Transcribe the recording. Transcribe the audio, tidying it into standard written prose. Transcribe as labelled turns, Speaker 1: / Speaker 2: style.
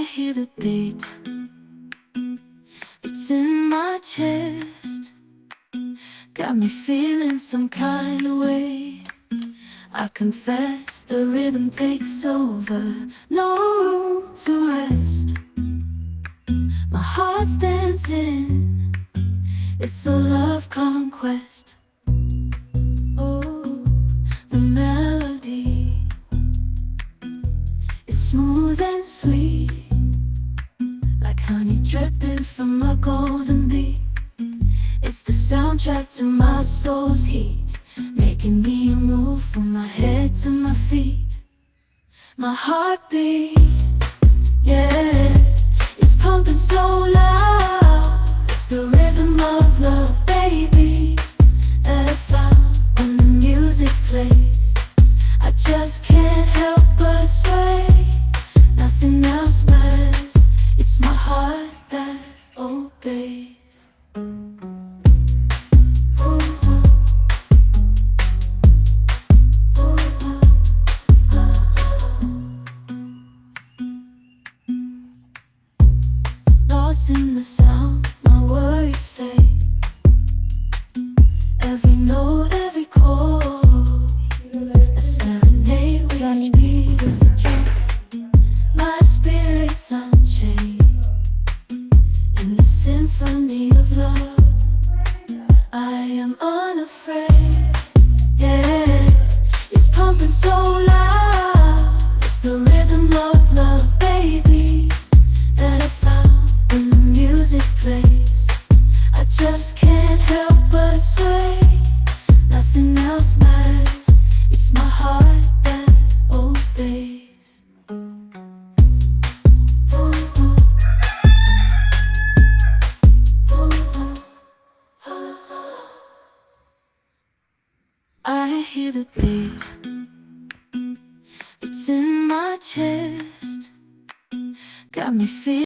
Speaker 1: hear the beat, it's in my chest, got me feeling some kind of way. I confess the rhythm takes over, no room to rest. My heart's dancing, it's a love conquest. Oh, the melody, it's smooth and sweet, like honey dripping from a golden bee. It's the soundtrack to my soul's heat, making me move from my head to my feet. My heartbeat, yeah, it's pumping so loud. It's the rhythm of love, baby, that I found when the music plays. I just can't help but sway, nothing else matters. It's my heart that obeys. Lost in the sound, my worries fade. Every note, every chord, a serenade with each beat of the drum. My spirit's unchained in the symphony of love. I am unafraid, yeah, it's pumping so loud. It's the rhythm of love, baby, that I found when the music plays. I just can't help but sway, nothing else matters. It's my heart that obeys. I hear the beat, it's in my chest, got me feeling